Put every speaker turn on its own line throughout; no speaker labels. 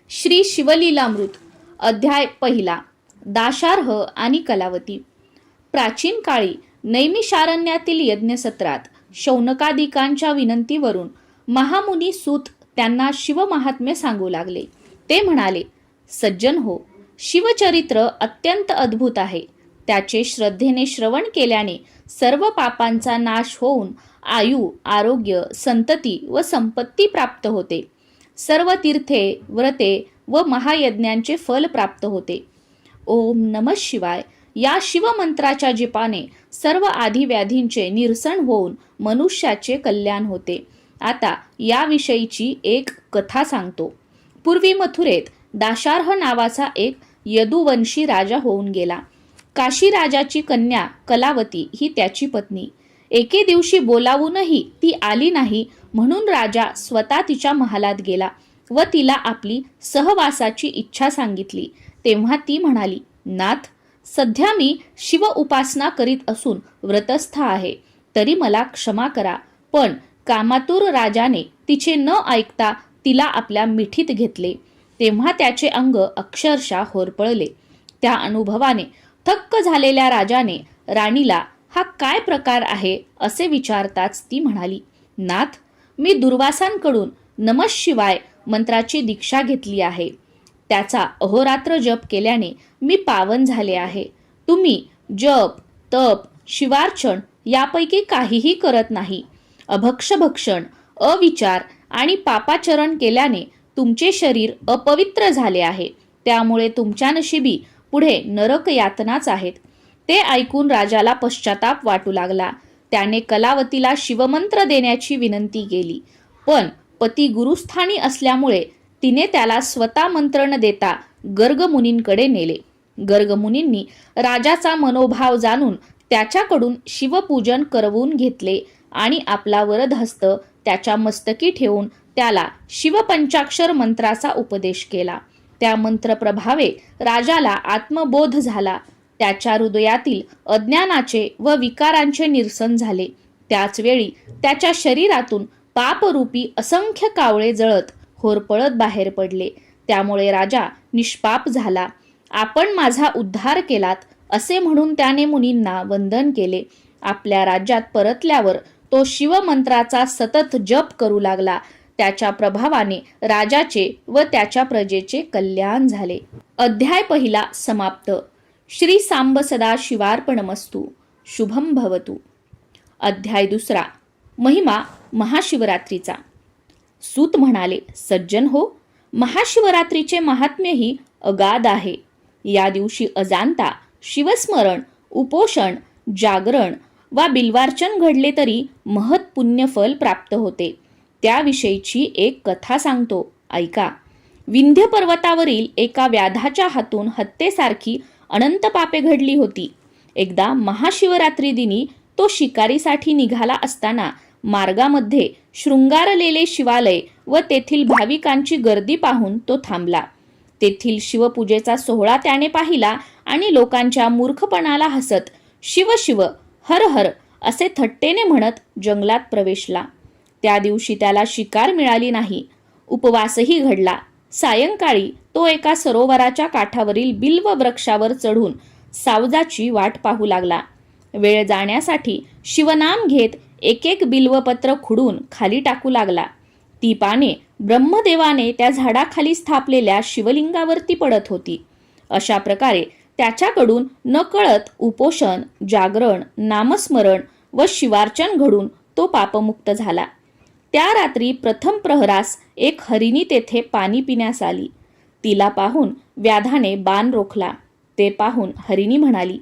श्री शिवलीलामृत अध्याय पहिला. दाशार्ह आणि कलावती. प्राचीन काळी नैमिषारण्यातील यज्ञसत्रात शौनकादिकांच्या विनंतीवरून महामुनी सूत त्यांना शिवमहात्म्य सांगू लागले. ते म्हणाले, सज्जन हो, शिवचरित्र अत्यंत अद्भुत आहे. त्याचे श्रद्धेने श्रवण केल्याने सर्व पापांचा नाश होऊन आयु, आरोग्य, संतती व संपत्ती प्राप्त होते. सर्व तीर्थे, व्रते व महायज्ञांचे फल प्राप्त होते. ओम नमः शिवाय या शिवमंत्राच्या जपाने सर्व आधिव्याधींचे निरसन होऊन मनुष्याचे कल्याण होते. आता याविषयीची एक कथा सांगतो. पूर्वी मथुरेत दाशार्ह नावाचा एक यदुवंशी राजा होऊन गेला. काशी राजाची कन्या कलावती ही त्याची पत्नी. एके दिवशी बोलावूनही ती आली नाही, म्हणून राजा स्वतः तिच्या महालात गेला व तिला आपली सहवासाची इच्छा सांगितली. तेव्हा ती म्हणाली, नाथ, सध्या मी शिव उपासना करीत असून व्रतस्थ आहे, तरी मला क्षमा करा. पण कामातुर राजाने तिचे न ऐकता तिला आपल्या मिठीत घेतले. तेव्हा त्याचे अंग अक्षरशः होरपळले. त्या अनुभवाने थक्क झालेल्या राजाने राणीला हा काय प्रकार आहे असे विचारताच ती म्हणाली, नाथ, मी दुर्वासांकडून नमः शिवाय मंत्राची दीक्षा घेतली आहे. त्याचा अहोरात्र जप केल्याने मी पावन झाले आहे. तुम्ही जप, तप, शिवार्चन यापैकी काहीही करत नाही. अभक्षभक्षण, अविचार आणि पापाचरण केल्याने तुमचे शरीर अपवित्र झाले आहे. त्यामुळे तुमच्या नशिबी पुढे नरक यातनाच आहेत. ते ऐकून राजाला पश्चाताप वाटू लागला. त्याने कलावतीला शिवमंत्र देण्याची विनंती केली, पण पती गुरुस्थानी असल्यामुळे तिने त्याला स्वतः मंत्र न देता गर्गमुनींकडे नेले. गर्गमुनींनी राजाचा मनोभाव जाणून त्याच्याकडून शिवपूजन करवून घेतले आणि आपला वरदहस्त त्याच्या मस्तकी ठेवून त्याला शिवपंचाक्षर मंत्राचा उपदेश केला. त्या मंत्रप्रभावे राजाला आत्मबोध झाला. त्याच्या हृदयातील अज्ञानाचे व विकारांचे निरसन झाले. त्याच वेळी त्याच्या शरीरातून पापरूपी असंख्य कावळे जळत होरपळत बाहेर पडले. त्यामुळे राजा निष्पाप झाला. आपण माझा उद्धार केलात असे म्हणून त्याने मुनींना वंदन केले. आपल्या राज्यात परतल्यावर तो शिवमंत्राचा सतत जप करू लागला. त्याच्या प्रभावाने राजाचे व त्याच्या प्रजेचे कल्याण झाले. अध्याय पहिला समाप्त. श्री सांब सदा शिवार्पणमस्तु. शुभम भवतु. अध्याय दुसरा. महिमा महाशिवरात्रीचा. सूत म्हणाले, सज्जन हो, महाशिवरात्रीचे महात्म्यही अगाध आहे. या दिवशी अजांता शिवस्मरण, उपोषण, जागरण वा बिल्वार्चन घडले तरी महत् पुण्यफल प्राप्त होते. त्याविषयीची एक कथा सांगतो, ऐका. विंध्य पर्वतावरील एका व्याधाच्या हातून हत्येसारखी अनंत पापे घडली होती. एकदा महाशिवरात्री दिनी तो शिकारीसाठी निघाला असताना मार्गामध्ये शृंगारलेले शिवालय व तेथील भाविकांची गर्दी पाहून तो थांबला. तेथील शिवपूजेचा सोहळा त्याने पाहिला आणि लोकांच्या मूर्खपणाला हसत शिव शिव, हर हर असे थट्टेने म्हणत जंगलात प्रवेशला. त्या दिवशी त्याला शिकार मिळाली नाही. उपवासही घडला. सायंकाळी तो एका सरोवराच्या काठावरील बिल्व वृक्षावर चढून सावजाची वाट पाहू लागला. वेळ जाण्यासाठी शिवनाम घेत एक एक बिल्वपत्र खुडून खाली टाकू लागला. ती पाने ब्रह्मदेवाने त्या झाडाखाली स्थापलेल्या शिवलिंगावरती पडत होती. अशा प्रकारे त्याच्याकडून नकळत उपोषण, जागरण, नामस्मरण व शिवार्चन घडून तो पापमुक्त झाला. त्या रात्री प्रथम प्रहरास एक हरिणी तेथे पाणी पिण्यास आली. तिला पाहून व्याधाने बाण रोखला. ते पाहून हरिणी म्हणाली,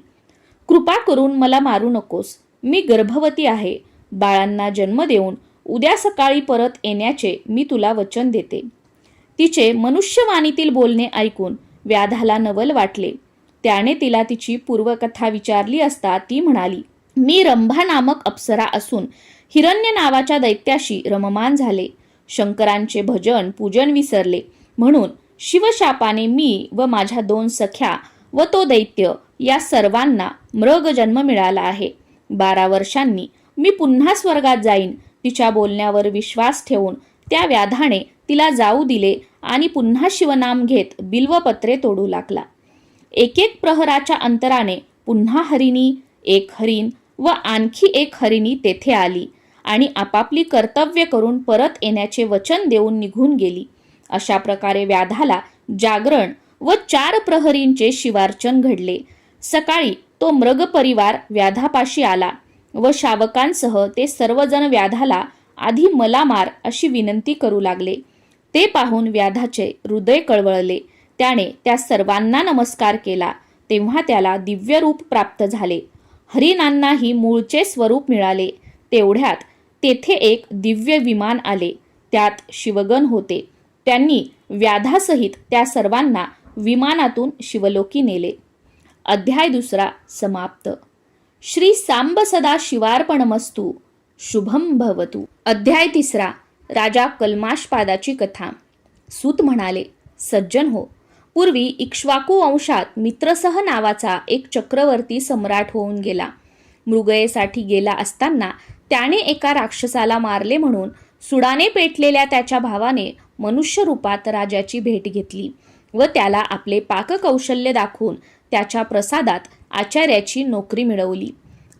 कृपा करून मला मारू नकोस. मी गर्भवती आहे. बाळांना जन्म देऊन उद्या सकाळी परत येण्याचे मी तुला वचन देते. तिचे मनुष्यवाणीतील बोलणे ऐकून व्याधाला नवल वाटले. त्याने तिला तिची पूर्वकथा विचारली असता ती म्हणाली, मी रंभा नामक अप्सरा असून हिरण्य नावाच्या दैत्याशी रममान झाले. शंकरांचे भजन पूजन विसरले, म्हणून शिवशापाने मी व माझ्या 2 सख्या व तो दैत्य या सर्वांना मृग जन्म मिळाला आहे. 12 वर्षांनी मी पुन्हा स्वर्गात जाईन. तिच्या बोलण्यावर विश्वास ठेवून त्या व्याधाने तिला जाऊ दिले आणि पुन्हा शिवनाम घेत बिल्वपत्रे तोडू लागला. एक एक प्रहराच्या अंतराने पुन्हा हरिणी, एक हरिण व आणखी एक हरिणी तेथे आली आणि आपापली कर्तव्य करून परत येण्याचे वचन देऊन निघून गेली. अशा प्रकारे व्याधाला जागरण व 4 प्रहरींचे शिवार्चन घडले. सकाळी तो मृग परिवार व्याधापाशी आला व शावकांसह ते सर्वजण व्याधाला आधी मला मार अशी विनंती करू लागले. ते पाहून व्याधाचे हृदय कळवळले. त्याने त्या सर्वांना नमस्कार केला. तेव्हा त्याला दिव्य रूप प्राप्त झाले. हरिणांनाही मूळचे स्वरूप मिळाले. तेवढ्यात तेथे एक दिव्य विमान आले. त्यात शिवगण होते. त्यांनी व्याधासहित त्या सर्वांना विमानातून शिवलोकी नेले. अध्याय 2 समाप्त. श्री सांब सदा शिवार्पणमस्तु. शुभम भवतु. अध्याय 3 राजा कल्माषपादाची कथा. सूत म्हणाले, सज्जन हो, पूर्वी इक्ष्वाकू वंशात मित्रसह नावाचा एक चक्रवर्ती सम्राट होऊन गेला. मृगयेसाठी गेला असताना त्याने एका राक्षसाला मारले म्हणून सुडाने पेटलेल्या त्याच्या भावाने मनुष्य रूपात राजाची भेट घेतली व त्याला आपले पाककौशल्य दाखवून त्याच्या प्रसादात आचार्याची नोकरी मिळवली.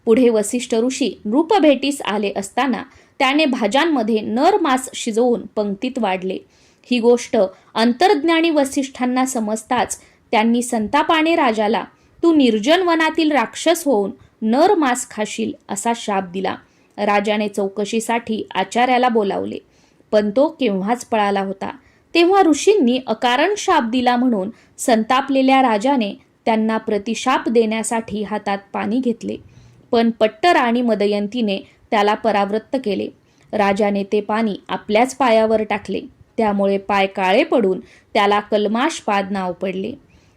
पुढे वसिष्ठ ऋषी नृपभेटीस आले असताना त्याने भाज्यांमध्ये नर मांस शिजवून पंक्तीत वाढले. ही गोष्ट अंतर्ज्ञानी वसिष्ठांना समजताच त्यांनी संतापाने राजाला तू निर्जन वनातील राक्षस होऊन नर मांस खाशील असा शाप दिला. राजाने चौकशीसाठी आचार्याला बोलावले, पण तो केव्हाच पळाला होता. तेव्हा ऋषींनी अकारण शाप दिला म्हणून संतापलेल्या राजाने त्यांना प्रतिशाप देण्यासाठी हातात पाणी घेतले, पण पट्टराणी मदयंतीने त्याला परावृत्त केले. राजाने ते पाणी आपल्याच पायावर टाकले. त्यामुळे पाय काळे पडून त्याला कल्माषपाद नाव पडले.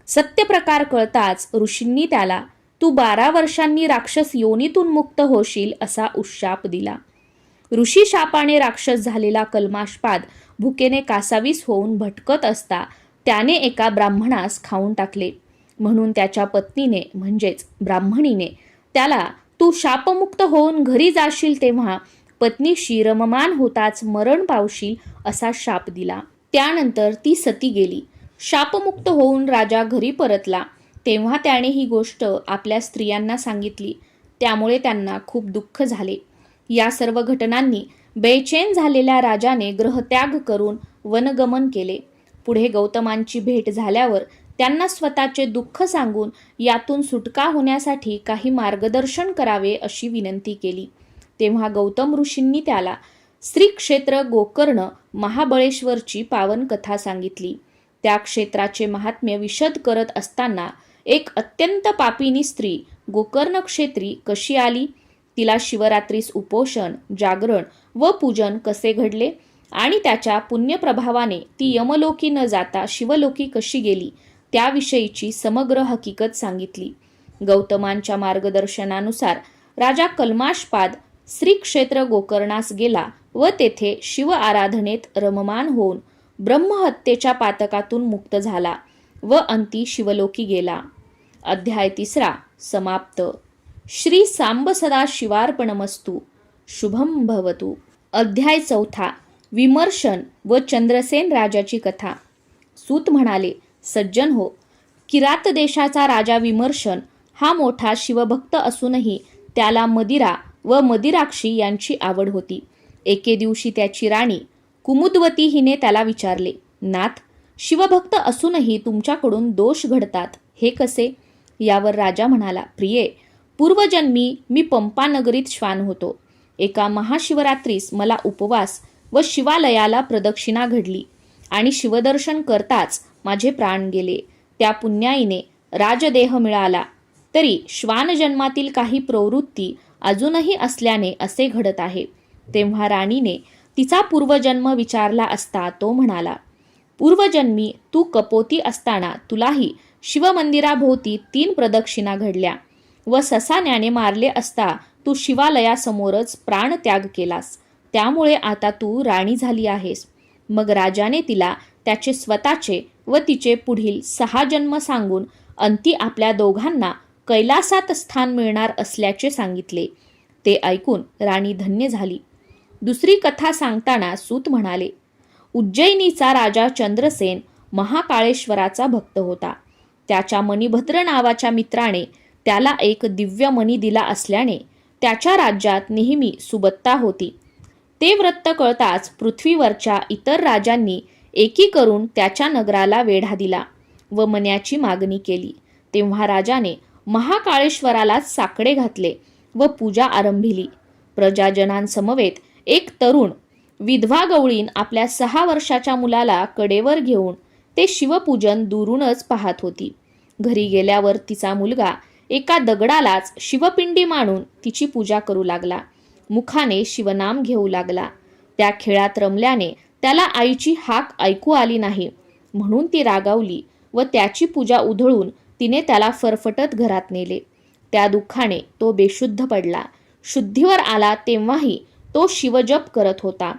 सत्यप्रकार कळताच ऋषींनी त्याला तू 12 वर्षांनी राक्षस योनीतून मुक्त होशील असा उशाप दिला. ऋषी शापाने राक्षस झालेला कल्माषपाद भुकेने कासावीस होऊन भटकत असता त्याने एका ब्राह्मणास खाऊन टाकले. म्हणून त्याच्या पत्नीने म्हणजेच ब्राह्मणीने त्याला तू शापमुक्त होऊन घरी जाशील तेव्हा पत्नीशी रममान होताच मरण पावशील असा शाप दिला. त्यानंतर ती सती गेली. शापमुक्त होऊन राजा घरी परतला. तेव्हा त्याने ही गोष्ट आपल्या स्त्रियांना सांगितली. त्यामुळे त्यांना खूप दुःख झाले. या सर्व घटनांनी बेचैन झालेल्या राजाने ग्रहत्याग करून वनगमन केले. पुढे गौतमांची भेट झाल्यावर त्यांना स्वतःचे दुःख सांगून यातून सुटका होण्यासाठी काही मार्गदर्शन करावे अशी विनंती केली. तेव्हा गौतम ऋषींनी त्याला श्री क्षेत्र गोकर्ण महाबळेश्वरची पावन कथा सांगितली. त्या क्षेत्राचे महात्म्य विशद करत असताना एक अत्यंत पापिनी स्त्री गोकर्ण क्षेत्री कशी आली, तिला शिवरात्रीस उपोषण, जागरण व पूजन कसे घडले आणि त्याच्या पुण्यप्रभावाने ती यमलोकी न जाता शिवलोकी कशी गेली त्याविषयीची समग्र हकीकत सांगितली. गौतमांच्या मार्गदर्शनानुसार राजा कल्माषपाद श्री क्षेत्र गोकर्णास गेला व तेथे शिव आराधनेत रममान होऊन ब्रह्महत्येच्या पातकातून मुक्त झाला व अंती शिवलोकी गेला. अध्याय 3 समाप्त. श्री सांब सदा शिवार्पणमस्तु. शुभम भवतु. अध्याय 4 विमर्शन व चंद्रसेन राजाची कथा. सूत म्हणाले, सज्जन हो, किरात देशाचा राजा विमर्शन हा मोठा शिवभक्त असूनही त्याला मदिरा व मदिराक्षी यांची आवड होती. एके दिवशी त्याची राणी कुमुद्वती हिने त्याला विचारले, नाथ, शिवभक्त असूनही तुमच्याकडून दोष घडतात, हे कसे? यावर राजा म्हणाला, प्रिये, पूर्वजन्मी मी पंपा नगरीत श्वान होतो. एका महाशिवरात्रीस मला उपवास व शिवालयाला प्रदक्षिणा घडली आणि शिवदर्शन करताच माझे प्राण गेले. त्या पुण्याईने राजदेह मिळाला. तरी श्वान जन्मातील काही प्रवृत्ती अजूनही असल्याने असे घडत आहे. तेव्हा राणीने तिचा पूर्वजन्म विचारला असता तो म्हणाला, पूर्वजन्मी तू कपोती असताना तुलाही शिवमंदिराभोवती 3 प्रदक्षिणा घडल्या व ससाण्याने मारले असता तू शिवालयासमोरच प्राणत्याग केलास. त्यामुळे आता तू राणी झाली आहेस. मग राजाने तिला त्याचे स्वतःचे व तिचे पुढील 6 जन्म सांगून अंती आपल्या दोघांना कैलासात स्थान मिळणार असल्याचे सांगितले. ते ऐकून राणी धन्य झाली. दुसरी कथा सांगताना सूत म्हणाले, उज्जैनीचा राजा चंद्रसेन महाकाळेश्वराचा भक्त होता. त्याच्या मणिभद्र नावाच्या मित्राने त्याला एक दिव्य मणी दिला असल्याने त्याच्या राज्यात नेहमी सुबत्ता होती. ते वृत्त कळताच पृथ्वीवरच्या इतर राजांनी एकी करून त्याच्या नगराला वेढा दिला व मण्याची मागणी केली. तेव्हा राजाने महाकाळेश्वरालाच साकडे घातले व पूजा आरंभिली. प्रजाजनांसमवेत एक तरुण विधवा गवळीन आपल्या 6 वर्षाच्या मुलाला कडेवर घेऊन ते शिवपूजन दुरूनच पाहत होती. घरी गेल्यावर तिचा मुलगा एका दगडालाच शिवपिंडी मांडून तिची पूजा करू लागला. मुखाने शिवनाम घेऊ लागला. त्या खेळात रमल्याने त्याला आईची हाक ऐकू आली नाही, म्हणून ती रागावली व त्याची पूजा उधळून तिने त्याला फरफटत घरात नेले. त्या दुःखाने तो बेशुद्ध पडला. शुद्धीवर आला तेव्हाही तो शिवजप करत होता.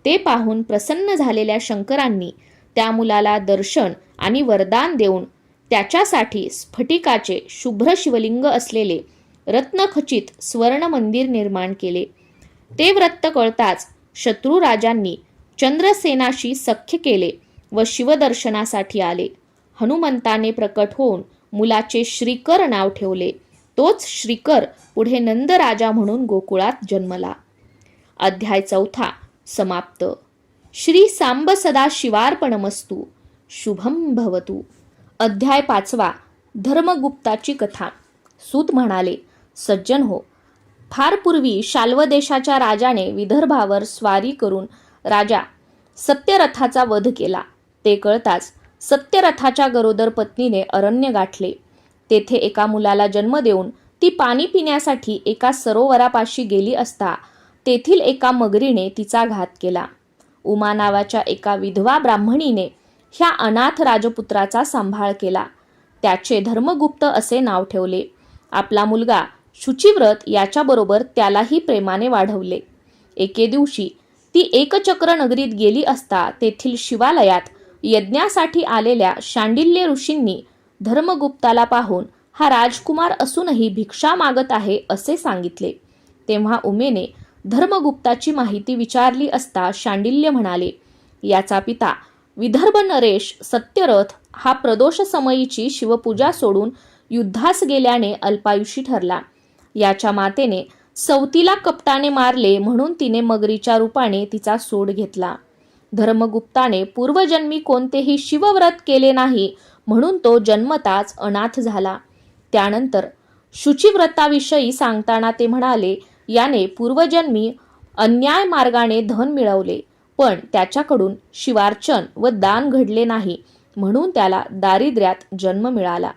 ते पाहून प्रसन्न झालेल्या शंकरांनी त्या मुलाला दर्शन आणि वरदान देऊन त्याच्यासाठी स्फटिकाचे शुभ्र शिवलिंग असलेले रत्नखचित स्वर्ण मंदिर निर्माण केले. ते व्रत कळताच शत्रू राजांनी चंद्रसेनाशी सख्य केले व शिवदर्शनासाठी आले. हनुमंताने प्रकट होऊन मुलाचे श्रीकर नाव ठेवले. तोच श्रीकर पुढे नंद राजा म्हणून गोकुळात जन्मला. अध्याय 4 समाप्त. श्री सांब सदा शिवार्पणमस्तु. शुभम भवतु. अध्याय 5 धर्मगुप्ताची कथा. सूत म्हणाले, सज्जन हो, फार पूर्वी शाल्व देशाच्या राजाने विदर्भावर स्वारी करून राजा सत्यरथाचा वध केला. ते कळताच सत्यरथाच्या गरोदर पत्नीने अरण्य गाठले. तेथे एका मुलाला जन्म देऊन ती पाणी पिण्यासाठी एका सरोवरापाशी गेली असता तेथील एका मगरीने तिचा घात केला. उमा नावाच्या एका विधवा ब्राह्मणीने ह्या अनाथ राजपुत्राचा सांभाळ केला. त्याचे धर्मगुप्त असे नाव ठेवले. आपला मुलगा शुचिव्रत याच्याबरोबर त्यालाही प्रेमाने वाढवले. एके दिवशी ती एकचक्र नगरीत गेली असता तेथील शिवालयात यज्ञासाठी आलेल्या शांडिल्य ऋषींनी धर्मगुप्ताला पाहून हा राजकुमार असूनही भिक्षा मागत आहे असे सांगितले. तेव्हा उमेने धर्मगुप्ताची माहिती विचारली असता शांडिल्य म्हणाले, याचा पिता विदर्भ नरेश सत्यरथ हा प्रदोष समयीची शिवपूजा सोडून युद्धास गेल्याने अल्पायुषी ठरला. याच्या मातेने सवतीला कपटाने मारले म्हणून तिने मगरीच्या रूपाने तिचा सोड घेतला. धर्मगुप्ताने पूर्वजन्मी कोणतेही शिवव्रत केले नाही म्हणून तो जन्मताच अनाथ झाला. त्यानंतर शुचिव्रताविषयी सांगताना ते म्हणाले, याने पूर्वजन्मी अन्याय मार्गाने धन मिळवले पण त्याच्याकडून शिवार्चन व दान घडले नाही म्हणून त्याला दारिद्र्यात जन्म मिळाला.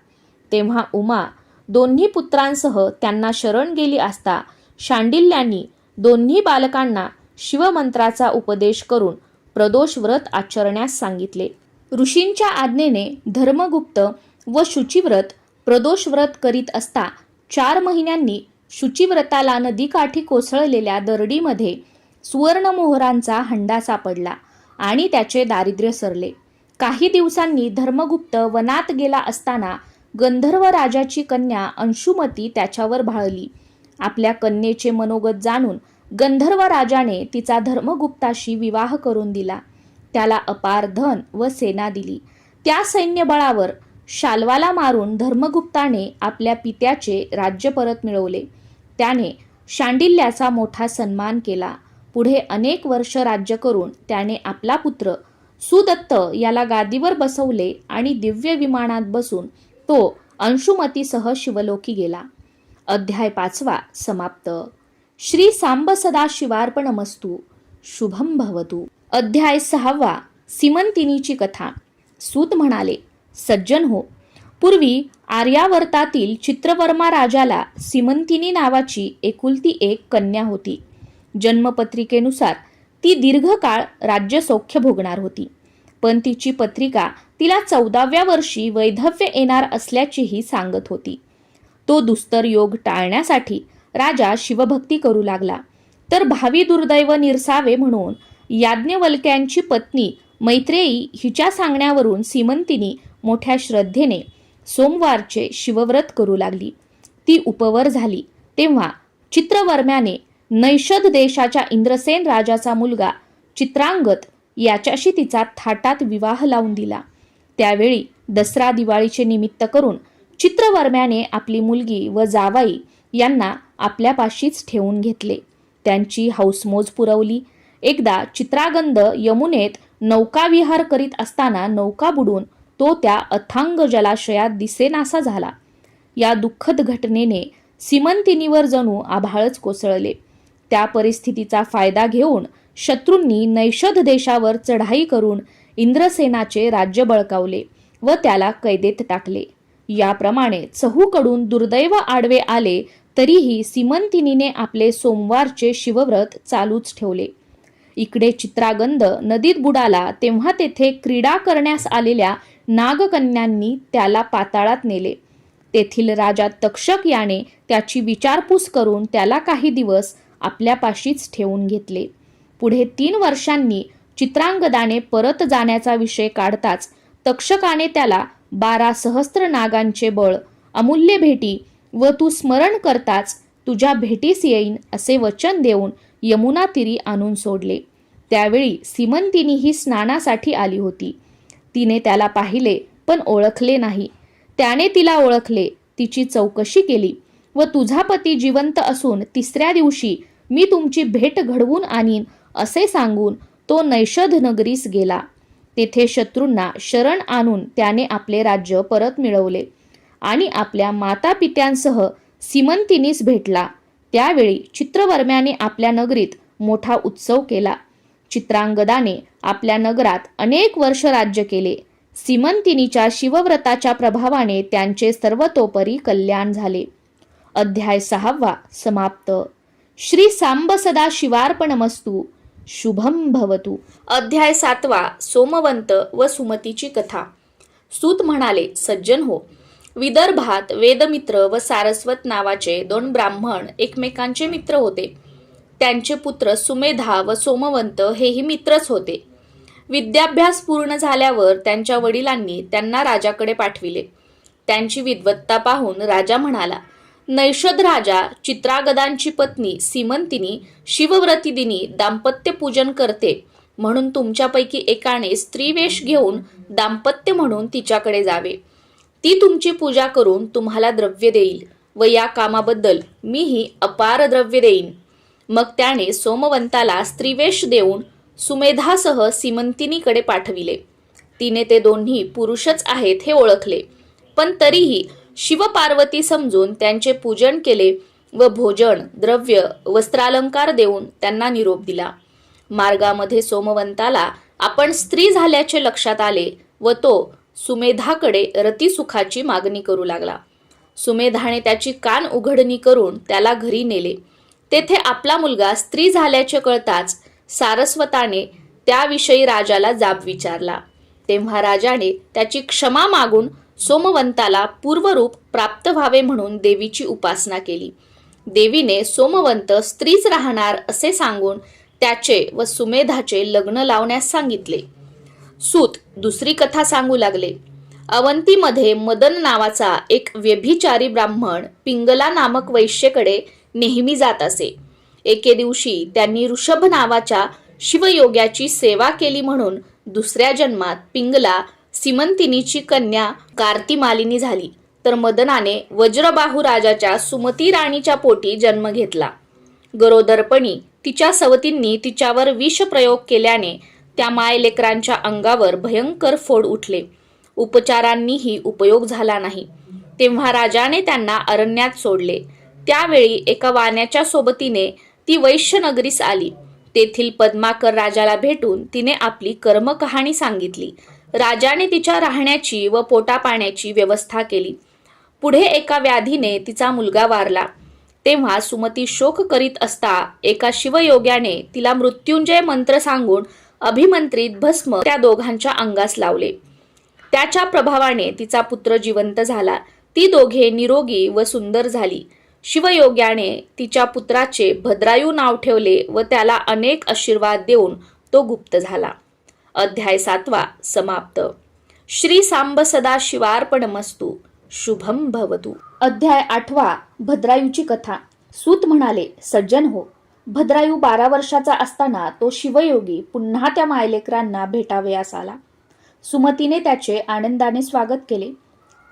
तेव्हा उमा दोन्ही पुत्रांसह त्यांना शरण गेली असता शांडिल्यांनी दोन्ही बालकांना शिवमंत्राचा उपदेश करून प्रदोष व्रत आचरण्यास सांगितले. ऋषींच्या आज्ञेने धर्मगुप्त व शुचिव्रत प्रदोष व्रत करीत असता 4 महिन्यांनी शुचिव्रताला नदीकाठी कोसळलेल्या दरडीमध्ये सुवर्णमोहरांचा हंडा सापडला आणि त्याचे दारिद्र्य सरले. काही दिवसांनी धर्मगुप्त वनात गेला असताना गंधर्व राजाची कन्या अंशुमती त्याच्यावर भाळली. आपल्या कन्येचे मनोगत जाणून गंधर्व राजाने तिचा धर्मगुप्ताशी विवाह करून दिला. त्याला अपार धन व सेना दिली. त्या सैन्यबळावर शाल्वाला मारून धर्मगुप्ताने आपल्या पित्याचे राज्य परत मिळवले. त्याने शांडिल्याचा मोठा सन्मान केला. पुढे अनेक वर्ष राज्य करून त्याने आपला पुत्र सुदत्त याला गादीवर बसवले आणि दिव्य विमानात बसून तो अंशुमतीसह शिवलोकी गेला. अध्याय 5 समाप्त. श्री सांब सदा शिवार्पणमस्तु. शुभम भवतु. अध्याय 6 सीमंतिनीची कथा. सूत म्हणाले, सज्जन हो, पूर्वी आर्यावर्तातील चित्रवर्मा राजाला सीमंतिनी नावाची एकुलती एक कन्या होती. जन्मपत्रिकेनुसार ती दीर्घकाळ राज्यसौख्य भोगणार होती, पण तिची पत्रिका तिला 14व्या वर्षी वैधव्य येणार असल्याचीही सांगत होती. तो दुस्तर योग टाळण्यासाठी राजा शिवभक्ती करू लागला. तर भावी दुर्दैव निरसावे म्हणून याज्ञवल्क्यांची पत्नी मैत्रेयी हिच्या सांगण्यावरून सीमंतिनी मोठ्या श्रद्धेने सोमवारचे शिवव्रत करू लागली. ती उपवर झाली तेव्हा चित्रवर्म्याने नैषद देशाच्या इंद्रसेन राजाचा मुलगा चित्रांगत याच्याशी तिचा थाटात विवाह लावून दिला. त्यावेळी दसरा दिवाळीचे निमित्त करून चित्रवर्म्याने आपली मुलगी व जावाई यांना आपल्यापाशीच ठेवून घेतले. त्यांची हौसमोज पुरवली. एकदा चित्रागंध यमुनेत नौकाविहार करीत असताना नौका बुडून तो त्या अथांग जलाशयात दिसेनासा झाला. या दुःखद घटनेने सीमंतिनीवर जणू आभाळच कोसळले. त्या परिस्थितीचा फायदा घेऊन शत्रूंनी नैषध देशावर चढाई करून इंद्रसेनाचे राज्य बळकावले व त्याला कैदेत टाकले. याप्रमाणे चहूकडून दुर्दैव आडवे आले तरीही सीमंतिनीने आपले सोमवारचे शिवव्रत चालूच ठेवले. इकडे चित्रागंध नदीत बुडाला तेव्हा तेथे क्रीडा करण्यास आलेल्या नागकन्यांनी त्याला पाताळात नेले. तेथील राजा तक्षक याने त्याची विचारपूस करून त्याला काही दिवस आपल्यापाशीच ठेवून घेतले. पुढे 3 वर्षांनी चित्रांगदाने परत जाण्याचा विषय काढताच तक्षकाने त्याला 12 सहस्त्र नागांचे बळ, अमूल्य भेटी व तू स्मरण करताच तुझ्या भेटीस येईन असे वचन देऊन यमुना तीरी आणून सोडले. त्यावेळी सीमंतिनी ही स्नानासाठी आली होती. तिने त्याला पाहिले पण ओळखले नाही. त्याने तिला ओळखले, तिची चौकशी केली व तुझा पती जिवंत असून 3ऱ्या दिवशी मी तुमची भेट घडवून आणीन असे सांगून तो नैषध नगरीस गेला. तेथे शत्रूंना शरण आणून त्याने आपले राज्य परत मिळवले आणि आपल्या माता पित्यांसह सीमंतिनीस भेटला. त्यावेळी चित्रवर्म्याने आपल्या नगरीत मोठा उत्सव केला. चित्रांगदाने आपल्या नगरात अनेक वर्ष राज्य केले. सीमंतिनीच्या शिवव्रताच्या प्रभावाने त्यांचे सर्वतोपरी कल्याण झाले. अध्याय 6 समाप्त. श्री सांब सदा शिवार्पणमस्तु. शुभम भवतु. अध्याय 7 सोमवंत व सुमतीची कथा. सूत म्हणाले, सज्जन हो, विदर्भात वेदमित्र व सारस्वत नावाचे 2 ब्राह्मण एकमेकांचे मित्र होते. त्यांचे पुत्र सुमेधा व सोमवंत हेही मित्रच होते. विद्याभ्यास पूर्ण झाल्यावर त्यांच्या वडिलांनी त्यांना राजाकडे पाठविले. त्यांची विद्वत्ता पाहून राजा म्हणाला, नैषध राजा चित्रागदांची पत्नी सीमंतिनी शिवव्रती दिनी दाम्पत्य पूजन करते, म्हणून तुमच्यापैकी एकाने स्त्रीवेश घेऊन दाम्पत्य म्हणून तिच्याकडे जावे. ती तुमची पूजा करून तुम्हाला द्रव्य देईल व या कामाबद्दल मीही अपार द्रव्य देईन. मग त्याने सोमवंताला स्त्रीवेश देऊन सुमेधासह सीमंतिनीकडे पाठविले. तिने ते दोन्ही पुरुषच आहेत हे ओळखले, पण तरीही शिवपार्वती समजून त्यांचे पूजन केले व भोजन, द्रव्य, वस्त्रालंकार देऊन त्यांना निरोप दिला. मार्गामध्ये सोमवंताला आपण स्त्री झाल्याचे लक्षात आले व तो सुमेधाकडे रतिसुखाची मागणी करू लागला. सुमेधाने त्याची कान उघडणी करून त्याला घरी नेले. तेथे आपला मुलगा स्त्री झाल्याचे कळताच सारस्वताने त्याविषयी राजाला जाब विचारला. तेव्हा राजाने त्याची क्षमा मागून सोमवंताला पूर्वरूप प्राप्त व्हावे म्हणून देवीची उपासना केली. देवीने सोमवंत स्त्रीच राहणार असे सांगून त्याचे व सुमेधाचे लग्न लावण्यास सांगितले. सूत दुसरी कथा सांगू लागले. अवंतीमध्ये मदन नावाचा एक व्यभिचारी ब्राह्मण पिंगला नामक वैश्येकडे नेहमी जात असे. एके दिवशी त्यांनी ऋषभ नावाच्या शिवयोग्याची सेवा केली म्हणून दुसऱ्या जन्मात पिंगला सीमंतिनीची कन्या कार्तिमालिनी झाली, तर मदनाने वज्रबाहू राजाच्या सुमती राणीच्या पोटी जन्म घेतला. गरोदरपणी तिच्या सवतींनी तिच्यावर विषप्रयोग केल्याने त्या मायलेकरांच्या अंगावर भयंकर फोड उठले. उपचारांनीही उपयोग झाला नाही. तेव्हा राजाने त्यांना अरण्यात सोडले. त्यावेळी एका वाण्याच्या सोबतीने ती वैश्यनगरीस आली. तेथील पद्माकर राजाला भेटून तिने आपली कर्मकहाणी सांगितली. राजाने तिच्या राहण्याची व पोटापाण्याची व्यवस्था केली. पुढे एका व्याधीने तिचा मुलगा वारला. तेव्हा सुमती शोक करीत असता एका शिवयोग्याने तिला मृत्युंजय मंत्र सांगून अभिमंत्रित भस्म त्या दोघांच्या अंगास लावले. त्याच्या प्रभावाने तिचा पुत्र जिवंत झाला. ती दोघे निरोगी व सुंदर झाली. शिवयोग्याने तिच्या पुत्राचे भद्रायू नाव ठेवले व त्याला अनेक आशीर्वाद देऊन तो गुप्त झाला. अध्याय 7 समाप्त. श्री सांब सदा शिवार्पणमस्तु. शुभम भवतु. अध्याय 8 भद्रायूची कथा. सूत म्हणाले, सज्जन हो, भद्रायू 12 वर्षाचा असताना तो शिवयोगी पुन्हा त्या मायलेकरांना भेटावयास आला. सुमतीने त्याचे आनंदाने स्वागत केले.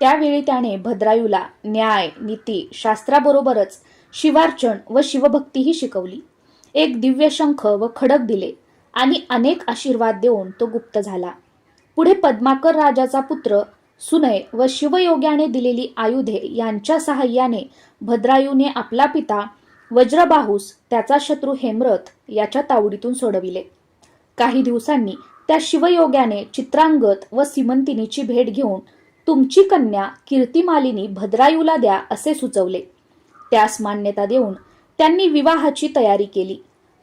त्यावेळी त्याने भद्रायूला न्याय, नीती, शास्त्राबरोबरच शिवार्चन व शिवभक्तीही शिकवली. एक दिव्य शंख व खडक दिले आणि अनेक आशीर्वाद देऊन तो गुप्त झाला. पुढे पद्माकर राजाचा पुत्र सुनय व शिवयोग्याने दिलेली आयुधे यांच्या सहाय्याने भद्रायूने आपला पिता वज्रबाहूस त्याचा शत्रू हेमरथ याच्या तावडीतून सोडविले. काही दिवसांनी त्या शिवयोग्याने चित्रांगद व सीमंतिनीची भेट घेऊन तुमची कन्या कीर्तिमालिनी भद्रायूला द्या असे सुचवले. त्यास मान्यता देऊन त्यांनी विवाहाची तयारी केली.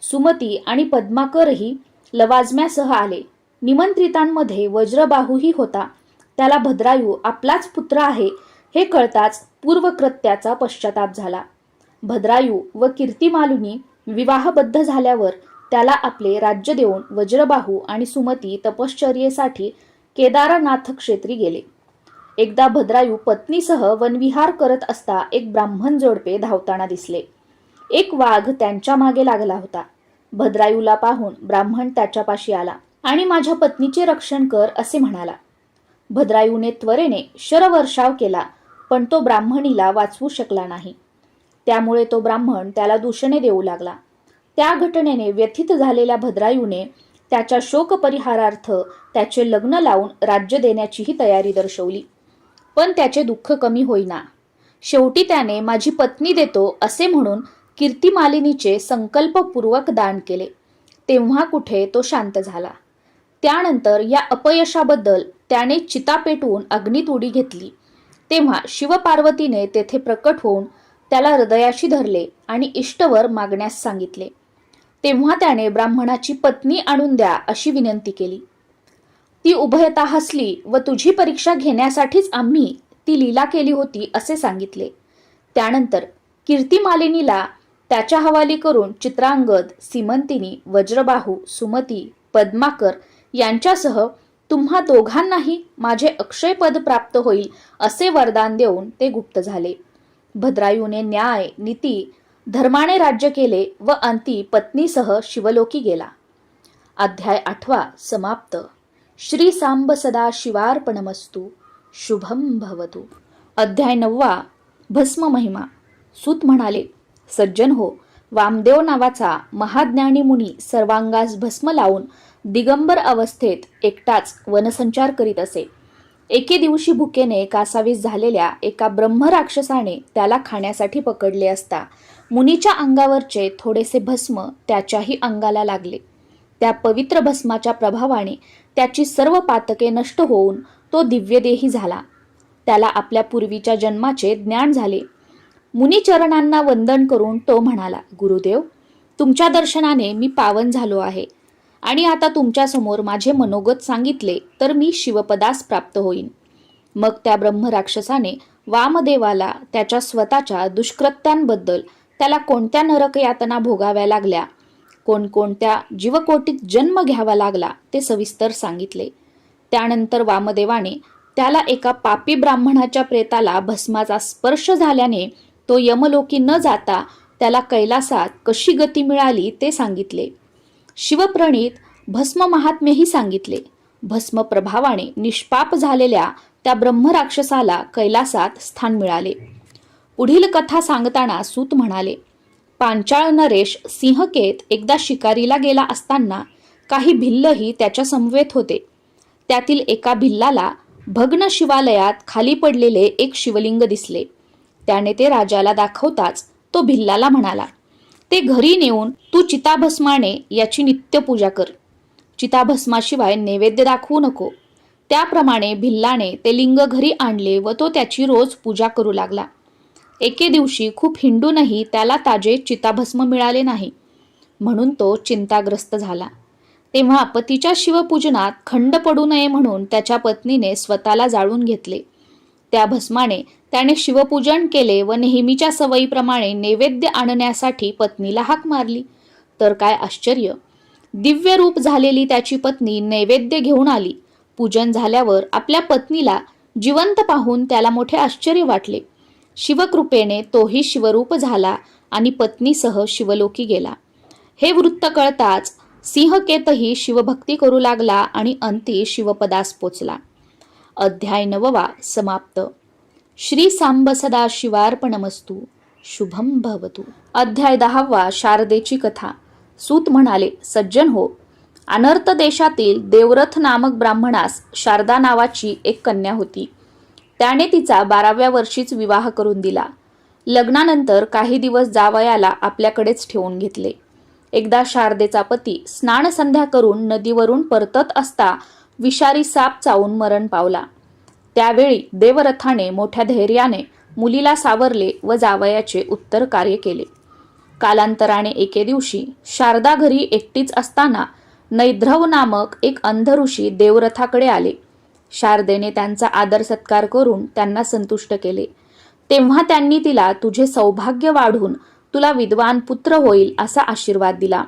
सुमती आणि पद्माकरही लवाजम्यासह आले. निमंत्रितांमध्ये वज्रबाहूही होता. त्याला भद्रायू आपलाच पुत्र आहे हे कळताच पूर्वकृत्याचा पश्चाताप झाला. भद्रायू व कीर्तिमालिनी विवाहबद्ध झाल्यावर त्याला आपले राज्य देऊन वज्रबाहू आणि सुमती तपश्चर्येसाठी केदारनाथ क्षेत्री गेले. एकदा भद्रायू पत्नीसह वनविहार करत असता एक ब्राह्मण जोडपे धावताना दिसले. एक वाघ त्यांच्या मागे लागला होता. भद्रायूला पाहून ब्राह्मण त्याच्यापाशी आला आणि माझ्या पत्नीचे रक्षण कर असे म्हणाला. भद्रायूने त्वरेने शरवर्षाव केला, पण तो ब्राह्मणीला वाचवू शकला नाही. त्यामुळे तो ब्राह्मण त्याला दूषणे देऊ लागला. त्या घटनेने व्यथित झालेल्या भद्रायूने त्याच्या शोकपरिहारार्थ त्याचे लग्न लावून राज्य देण्याचीही तयारी दर्शवली. पण त्याचे दुःख कमी होईना. शेवटी त्याने माझी पत्नी देतो असे म्हणून कीर्तिमालिनीचे संकल्पपूर्वक दान केले. तेव्हा कुठे तो शांत झाला. त्यानंतर या अपयशाबद्दल त्याने चिता पेटवून अग्नीत उडी घेतली. तेव्हा शिवपार्वतीने तेथे प्रकट होऊन त्याला हृदयाशी धरले आणि इष्टवर मागण्यास सांगितले. तेव्हा त्याने ब्राह्मणाची पत्नी आणून द्या अशी विनंती केली. ती उभयता हसली व तुझी परीक्षा घेण्यासाठीच आम्ही ती लीला केली होती असे सांगितले. त्यानंतर कीर्तिमालिनीला त्याच्या हवाली करून चित्रांगद, सीमंतिनी, वज्रबाहू, सुमती, पद्माकर यांच्यासह तुम्हा दोघांनाही माझे अक्षय पद प्राप्त होईल असे वरदान देऊन ते गुप्त झाले. भद्रायूने न्याय, नीती, धर्माने राज्य केले व अंती पत्नीसह शिवलोकी गेला. अध्याय 8 समाप्त. श्री सांब सदा शिवार्पणमस्तु. शुभम भवतु. अध्याय 9 भस्म महिमा. सूत म्हणाले, सज्जन हो, वामदेव नावाचा महाज्ञानी मुनी सर्वांगास भस्म लावून दिगंबर अवस्थेत एकटाच वनसंचार करीत असे. एके दिवशी भुकेने कासावीस झालेल्या एका ब्रह्मराक्षसाने त्याला खाण्यासाठी पकडले असता मुनीच्या अंगावरचे थोडेसे भस्म त्याच्याही अंगाला लागले. त्या पवित्र भस्माच्या प्रभावाने त्याची सर्व पातके नष्ट होऊन तो दिव्यदेही झाला. त्याला आपल्या पूर्वीच्या जन्माचे ज्ञान झाले. मुनिचरणांना वंदन करून तो म्हणाला, गुरुदेव, तुमच्या दर्शनाने मी पावन झालो आहे आणि आता तुमच्यासमोर माझे मनोगत सांगितले तर मी शिवपदास प्राप्त होईन. मग त्या ब्रह्मराक्षसाने वामदेवाला त्याच्या स्वतःच्या दुष्कृत्यांबद्दल, त्याला कोणत्या नरक यातना भोगाव्या लागल्या, कोणकोणत्या जीवकोटीत जन्म घ्यावा लागला ते सविस्तर सांगितले. त्यानंतर वामदेवाने त्याला एका पापी ब्राह्मणाच्या प्रेताला भस्माचा स्पर्श झाल्याने तो यमलोकी न जाता त्याला कैलासात कशी गती मिळाली ते सांगितले. शिवप्रणीत भस्म महात्म्यही सांगितले. भस्म प्रभावाने निष्पाप झालेल्या त्या ब्रह्मराक्षसाला कैलासात स्थान मिळाले. पुढील कथा सांगताना सूत म्हणाले, पांचाळ नरेश सिंहकेत एकदा शिकारीला गेला असताना काही भिल्लही त्याच्या समवेत होते. त्यातील एका भिल्लाला भग्न शिवालयात खाली पडलेले एक शिवलिंग दिसले. त्याने ते राजाला दाखवताच तो भिल्लाला म्हणाला, ते घरी नेऊन तू चिताभस्माने याची नित्यपूजा कर. चिताभस्माशिवाय नैवेद्य दाखवू नको. त्याप्रमाणे भिल्लाने ते लिंग घरी आणले व तो त्याची रोज पूजा करू लागला. एके दिवशी खूप हिंडूनही त्याला ताजे चिताभस्म मिळाले नाही, म्हणून तो चिंताग्रस्त झाला. तेव्हा पतीच्या शिवपूजनात खंड पडू नये म्हणून त्याच्या पत्नीने स्वतःला जाळून घेतले. त्या भस्माने त्याने शिवपूजन केले व नेहमीच्या सवयीप्रमाणे नैवेद्य आणण्यासाठी पत्नीला हाक मारली. तर काय आश्चर्य! दिव्य रूप झालेली त्याची पत्नी नैवेद्य घेऊन आली. पूजन झाल्यावर आपल्या पत्नीला जिवंत पाहून त्याला मोठे आश्चर्य वाटले. शिवकृपेने तोही शिवरूप झाला आणि पत्नीसह शिवलोकी गेला. हे वृत्त कळताच सिंहकेतही शिवभक्ती करू लागला आणि अंती शिवपदास पोचला. अध्याय 9 समाप्त. श्री सांब सदा शिवार्पणमस्तु. शुभम भवतु. अध्याय 10 शारदेची कथा. सूत म्हणाले, सज्जन हो, अनर्थ देशातील देवरथ नामक ब्राह्मणास शारदा नावाची एक कन्या होती. त्याने तिचा 12व्या वर्षीच विवाह करून दिला. लग्नानंतर काही दिवस जावयाला आपल्याकडेच ठेवून घेतले. एकदा शारदेचा पती स्नान संध्या करून नदीवरून परतत असता विषारी साप चावून मरण पावला. त्यावेळी देवरथाने मोठ्या धैर्याने मुलीला सावरले व जावयाचे उत्तर कार्य केले. कालांतराने एके दिवशी शारदा घरी एकटीच असताना नैध्रव नामक एक अंध ऋषी देवरथाकडे आले. शारदेने त्यांचा आदर सत्कार करून त्यांना संतुष्ट केले. तेव्हा त्यांनी तिला तुझे सौभाग्य वाढून तुला विद्वान पुत्र होईल असा आशीर्वाद दिला.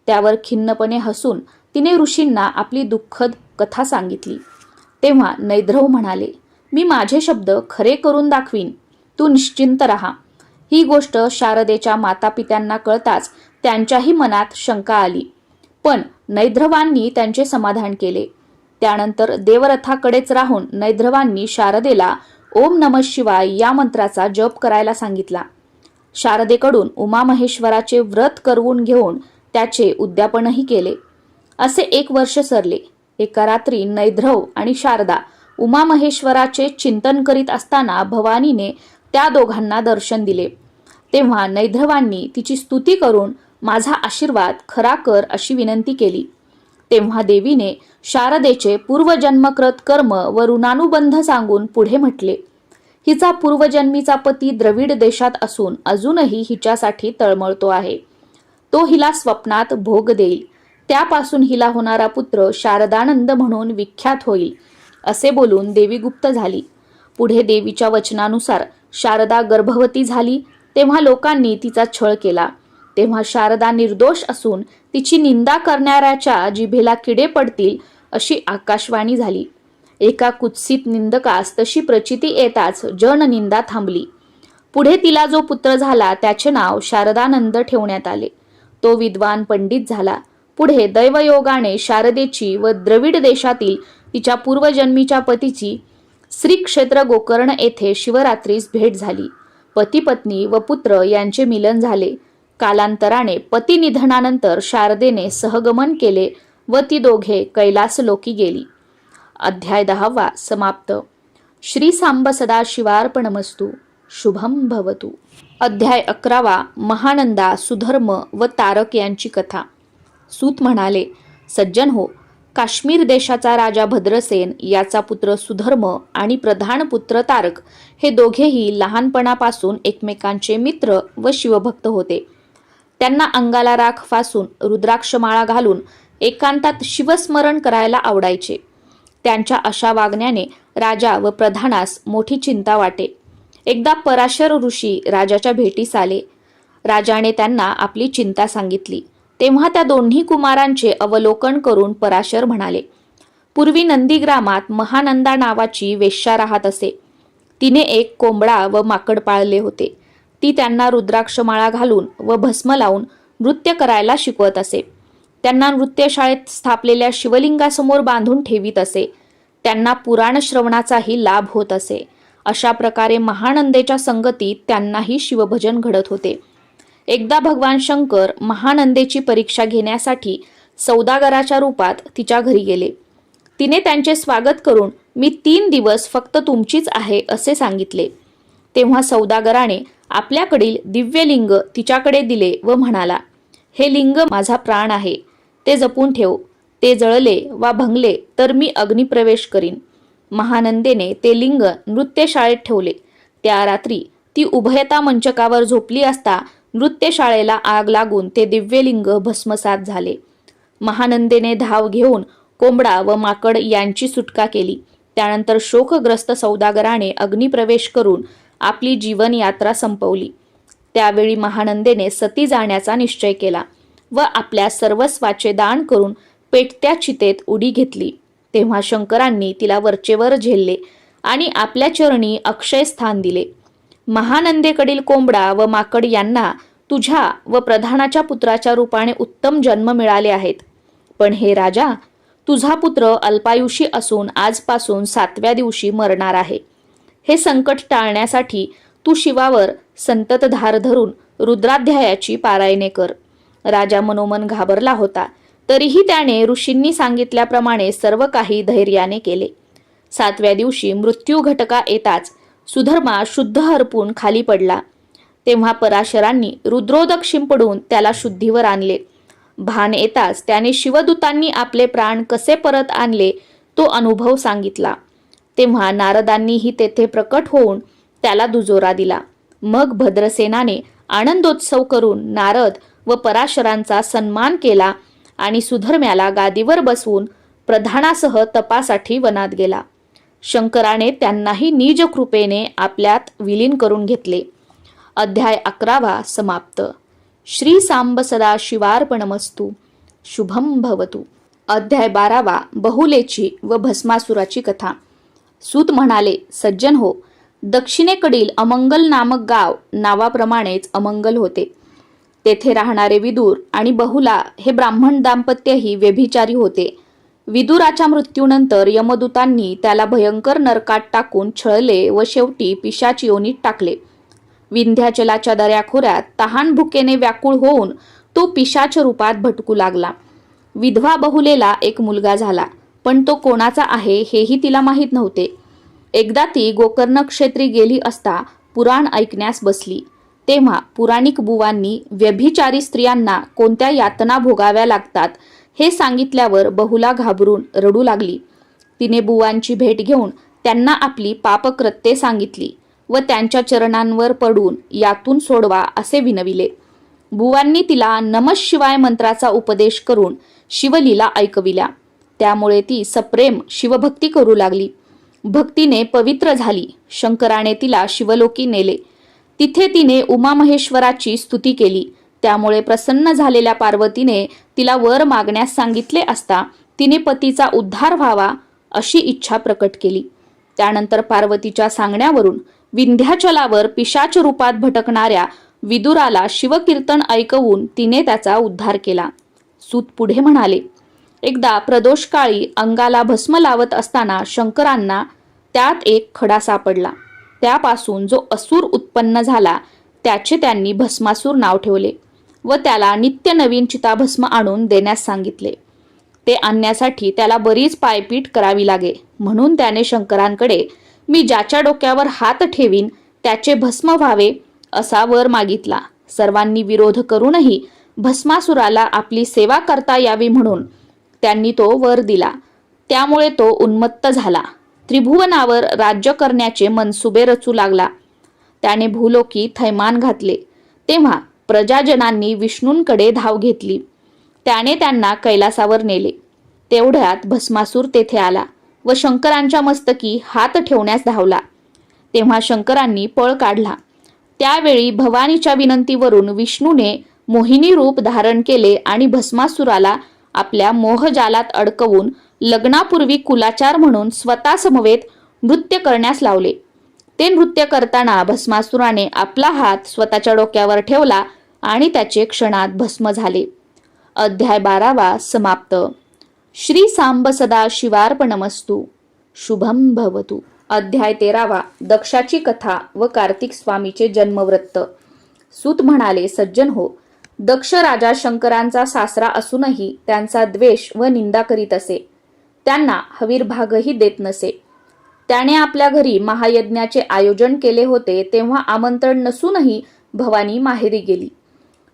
त्यावर खिन्नपणे हसून तिने ऋषींना आपली दुःखद कथा सांगितली. तेव्हा नैध्रव म्हणाले, मी माझे शब्द खरे करून दाखवीन, तू निश्चिंत राहा. ही गोष्ट शारदेच्या मातापित्यांना कळताच त्यांच्याही मनात शंका आली, पण नैध्रवांनी त्यांचे समाधान केले. त्यानंतर देवरथाकडेच राहून नैध्रवांनी शारदेला ओम नमः शिवाय या मंत्राचा जप करायला सांगितला. शारदेकडून उमामहेश्वराचे व्रत करवून घेऊन त्याचे उद्यापनही केले. असे 1 वर्ष सरले. एका रात्री नैध्रव आणि शारदा उमामहेश्वराचे चिंतन करीत असताना भवानीने त्या दोघांना दर्शन दिले. तेव्हा नैध्रवांनी तिची स्तुती करून माझा आशीर्वाद खरा कर अशी विनंती केली. तेव्हा देवीने शारदेचे पूर्वजन्मकृत कर्म व ऋणानुबंध सांगून पुढे म्हटले, हिचा पूर्वजन्मीचा पती द्रविड देशात असून अजूनही हिच्यासाठी तळमळतो आहे. तो हिला स्वप्नात भोग देईल. त्यापासून हिला होणारा पुत्र शारदानंद म्हणून विख्यात होईल असे बोलून देवी गुप्त झाली. पुढे देवीच्या वचनानुसार शारदा गर्भवती झाली. तेव्हा लोकांनी तिचा छळ केला. तेव्हा शारदा निर्दोष असून तिची निंदा करणाऱ्याच्या जिभेला किडे पडतील अशी आकाशवाणी झाली. एका कुत्सित निंदकास तशी प्रचिती येताच जननिंदा थांबली. पुढे तिला जो पुत्र झाला त्याचे नाव शारदानंद ठेवण्यात आले. तो विद्वान पंडित झाला. पुढे दैवयोगाने शारदेची व द्रविड देशातील तिच्या पूर्वजन्मीच्या पतीची श्री क्षेत्र गोकर्ण येथे शिवरात्रीस भेट झाली. पती पत्नी व पुत्र यांचे मिलन झाले. कालांतराने पती निधनानंतर शारदेने सहगमन केले व ती दोघे कैलासलोकी गेली. अध्याय 10 समाप्त. श्री सांब सदा शिवार्पणमस्तु. शुभम भवतु. अध्याय 11 महानंदा, सुधर्म व तारक यांची कथा. सूत म्हणाले, सज्जन हो, काश्मीर देशाचा राजा भद्रसेन याचा पुत्र सुधर्म आणि प्रधान पुत्र तारक हे दोघेही लहानपणापासून एकमेकांचे मित्र व शिवभक्त होते. त्यांना अंगाला राख फासून रुद्राक्षमाळा घालून एकांतात शिवस्मरण करायला आवडायचे. त्यांच्या अशा वागण्याने राजा व प्रधानास मोठी चिंता वाटे. एकदा पराशर ऋषी राजाच्या भेटीस आले. राजाने त्यांना आपली चिंता सांगितली. तेव्हा त्या दोन्ही कुमारांचे अवलोकन करून पराशर म्हणाले, पूर्वी नंदीग्रामात महानंदा नावाची वेश्या राहत असे. तिने एक कोंबडा व माकड पाळले होते. ती त्यांना रुद्राक्षमाळा घालून व भस्म लावून नृत्य करायला शिकवत असे. त्यांना नृत्यशाळेत स्थापलेल्या शिवलिंगासमोर बांधून ठेवीत असे. त्यांना पुराण श्रवणाचाही लाभ होत असे. अशा प्रकारे महानंदेच्या संगतीत त्यांनाही शिवभजन घडत होते. एकदा भगवान शंकर महानंदेची परीक्षा घेण्यासाठी सौदागराच्या रूपात तिच्या घरी गेले. तिने त्यांचे स्वागत करून मी 3 दिवस फक्त तुमचीच आहे असे सांगितले. तेव्हा सौदागराने आपल्याकडील दिव्यलिंग तिच्याकडे दिले व म्हणाला, हे लिंग माझा प्राण आहे, ते जपून ठेव. ते जळले वा भंगले तर मी अग्निप्रवेश करीन. महानंदेने ते लिंग नृत्यशाळेत ठेवले. त्या रात्री ती उभयता मंचकावर झोपली असता नृत्यशाळेला आग लागून ते दिव्यलिंग भस्मसात झाले. महानंदेने धाव घेऊन कोंबडा व माकड यांची सुटका केली. त्यानंतर शोकग्रस्त सौदागराने अग्निप्रवेश करून आपली जीवन यात्रा संपवली. त्यावेळी महानंदेने सती जाण्याचा निश्चय केला व आपल्या सर्वस्वाचे दान करून पेटत्या चितेत उडी घेतली. तेव्हा शंकरांनी तिला वरचेवर झेलले आणि आपल्या चरणी अक्षय स्थान दिले. महानंदेकडील कोंबडा व माकड यांना तुझ्या व प्रधानाच्या पुत्राच्या रूपाने उत्तम जन्म मिळाले आहेत. पण हे राजा, तुझा पुत्र अल्पायुषी असून आजपासून 7व्या दिवशी मरणार आहे. हे संकट टाळण्यासाठी तू शिवावर संतत धार धरून रुद्राध्यायाची पारायणे कर. राजा मनोमन घाबरला होता, तरीही त्याने ऋषींनी सांगितल्याप्रमाणे सर्व काही धैर्याने केले. 7व्या दिवशी मृत्यू घटका येताच सुधर्मा शुद्ध हरपून खाली पडला. तेव्हा पराशरांनी रुद्रोदक शिंपडून त्याला शुद्धीवर आणले. भान येताच त्याने शिवदूतांनी आपले प्राण कसे परत आणले तो अनुभव सांगितला. तेव्हा नारदांनीही तेथे प्रकट होऊन त्याला दुजोरा दिला. मग भद्रसेनाने आनंदोत्सव करून नारद व पराशरांचा सन्मान केला आणि सुधर्म्याला गादीवर बसवून प्रधानासह तपासाठी वनात गेला. शंकराने त्यांनाही निज कृपेने आपल्यात विलीन करून घेतले. अध्याय 11वा समाप्त. श्री सांब सदा शिवार्पणमस्तु. शुभम भवतु. अध्याय 12वा बहुलेची व भस्मासुराची कथा. सूत म्हणाले, सज्जन हो, दक्षिणेकडील अमंगल नामक गाव नावाप्रमाणेच अमंगल होते. तेथे राहणारे विदुर आणि बहुला हे ब्राह्मण दाम्पत्यही व्यभिचारी होते. विदुराच्या मृत्यूनंतर यमदूतांनी त्याला भयंकर नरकात टाकून छळले व शेवटी पिशाच योनीत टाकले. विंध्याचलाच्या दऱ्याखोऱ्यात तहान भुकेने व्याकुळ होऊन तो पिशाच रूपात भटकू लागला. विधवा बहुलेला एक मुलगा झाला, पण तो कोणाचा आहे हेही तिला माहीत नव्हते. एकदा ती गोकर्ण क्षेत्री गेली असता पुराण ऐकण्यास बसली. तेव्हा पुराणिक बुवांनी व्यभिचारी स्त्रियांना कोणत्या यातना भोगाव्या लागतात हे सांगितल्यावर बहुला घाबरून रडू लागली. तिने बुवांची भेट घेऊन त्यांना आपली पापकृत्ये सांगितली व त्यांच्या चरणांवर पडून यातून सोडवा असे विनविले. बुवांनी तिला नमः शिवाय मंत्राचा उपदेश करून शिवलीला ऐकविल्या. त्यामुळे ती सप्रेम शिवभक्ती करू लागली. भक्तीने पवित्र झाली. शंकराने तिला शिवलोकी नेले. तिथे तिने उमामहेश्वराची स्तुती केली. त्यामुळे प्रसन्न झालेल्या पार्वतीने तिला वर मागण्यास सांगितले असता तिने पतीचा उद्धार व्हावा अशी इच्छा प्रकट केली. त्यानंतर पार्वतीच्या सांगण्यावरून विंध्याचलावर पिशाच रूपात भटकणाऱ्या विदुराला शिवकीर्तन ऐकवून तिने त्याचा उद्धार केला. सूत पुढे म्हणाले, एकदा प्रदोषकाळी अंगाला भस्म लावत असताना शंकरांना त्यात एक खडा सापडला. त्यापासून जो असुर उत्पन्न झाला त्याचे त्यांनी भस्मासूर नाव ठेवले व त्याला नित्य नवीन चिताभस्म आणून देण्यास सांगितले. ते आणण्यासाठी त्याला बरीच पायपीट करावी लागे. म्हणून त्याने शंकरांकडे मी ज्याच्या डोक्यावर हात ठेवीन त्याचे भस्म व्हावे असा वर मागितला. सर्वांनी विरोध करूनही भस्मासुराला आपली सेवा करता यावी म्हणून त्यांनी तो वर दिला. त्यामुळे तो उन्मत्त झाला. त्रिभुवनावर राज्य करण्याचे मनसुबे रचू लागला. त्याने भूलोकी थैमान घातले. तेव्हा प्रजाजनांनी विष्णूंकडे धाव घेतली. त्याने त्यांना कैलासावर नेले. तेवढ्यात भस्मासूर तेथे आला व शंकरांच्या मस्तकी हात ठेवण्यास धावला. तेव्हा शंकरांनी पळ काढला. त्यावेळी भवानीच्या विनंतीवरून विष्णूने मोहिनी रूप धारण केले आणि भस्मासुराला आपल्या मोहजालात अडकवून लग्नापूर्वी कुलाचार म्हणून स्वतः समवेत नृत्य करण्यास लावले. ते नृत्य करताना भस्मासुराने आपला हात स्वतःच्या डोक्यावर ठेवला आणि त्याचे क्षणात भस्म झाले. अध्याय 12वा समाप्त. श्री सांब सदा शिवार्पणमस्तु. शुभम भवतु. अध्याय 13वा दक्षाची कथा व कार्तिक स्वामीचे जन्मवृत्त. सूत म्हणाले, सज्जन हो, दक्ष राजा शंकरांचा सासरा असूनही त्यांचा द्वेष व निंदा करीत असे. त्यांना हवीरभागही देत नसे. त्याने आपल्या घरी महायज्ञाचे आयोजन केले होते तेव्हा आमंत्रण नसूनही भवानी माहेरी गेली.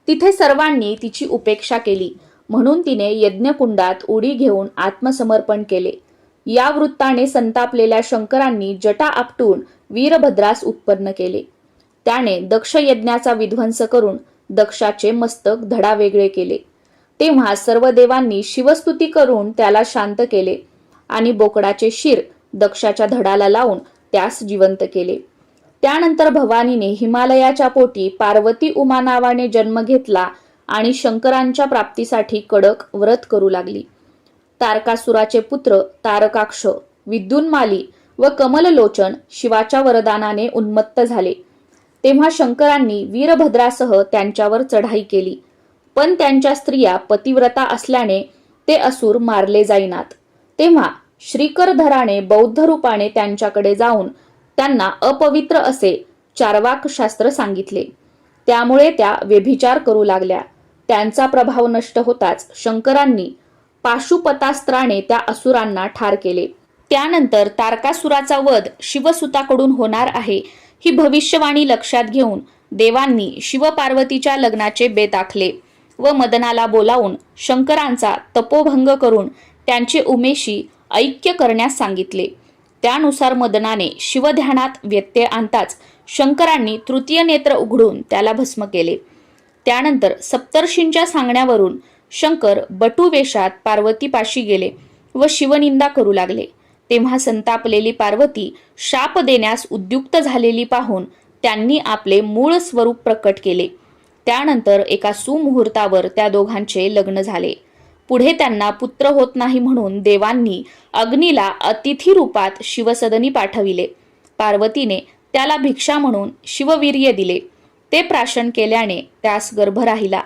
तिथे सर्वांनी तिची उपेक्षा केली म्हणून तिने यज्ञकुंडात उडी घेऊन आत्मसमर्पण केले. या वृत्ताने संतापलेल्या शंकरांनी जटा आपटून वीरभद्रास उत्पन्न केले. त्याने दक्ष यज्ञाचा विध्वंस करून दक्षाचे मस्तक धडावेगळे केले. तेव्हा सर्व देवांनी शिवस्तुती करून त्याला शांत केले आणि बोकडाचे शिर दक्षाच्या धडाला लावून त्यास जिवंत केले. त्यानंतर भवानीने हिमालयाच्या पोटी पार्वती उमा नावाने जन्म घेतला आणि शंकरांच्या प्राप्तीसाठी कडक व्रत करू लागली. तारकासुराचे पुत्र तारकाक्ष, विद्युन्माली व कमललोचन शिवाच्या वरदानाने उन्मत्त झाले. तेव्हा शंकरांनी वीरभद्रासह त्यांच्यावर चढाई केली, पण त्यांच्या स्त्रिया पतिव्रता असल्याने ते असुर मारले जाईनात. तेव्हा श्रीकरधराने बौद्ध रूपाने त्यांच्याकडे जाऊन त्यांना अपवित्र असे चार्वाक शास्त्र सांगितले. त्यामुळे त्या व्यभिचार करू लागल्या. त्यांचा प्रभाव नष्ट होताच शंकरांनी पाशुपतास्त्राने त्या असुरांना ठार केले. त्यानंतर तारकासुराचा वध शिवसुताकडून होणार आहे ही भविष्यवाणी लक्षात घेऊन देवांनी शिवपार्वतीच्या लग्नाचे बेत आखले व मदनाला बोलावून शंकरांचा तपोभंग करून त्यांचे उमेशी ऐक्य करण्यास सांगितले. त्यानुसार मदनाने शिवध्यानात व्यत्यय आणताच शंकरांनी तृतीय नेत्र उघडून त्याला भस्म केले. त्यानंतर सप्तर्षींच्या सांगण्यावरून शंकर बटुवेशात पार्वतीपाशी गेले व शिवनिंदा करू लागले. तेव्हा संतापलेली पार्वती शाप देण्यास उद्युक्त झालेली पाहून त्यांनी आपले मूळ स्वरूप प्रकट केले. त्यानंतर एका सुमुहूर्तावर त्या दोघांचे लग्न झाले. पुढे त्यांना पुत्र होत नाही म्हणून देवांनी अग्नीला अतिथी रूपात शिवसदनी पाठविले. पार्वतीने त्याला भिक्षा म्हणून शिववीर्य दिले. ते प्राशन केल्याने त्यास गर्भ राहिला.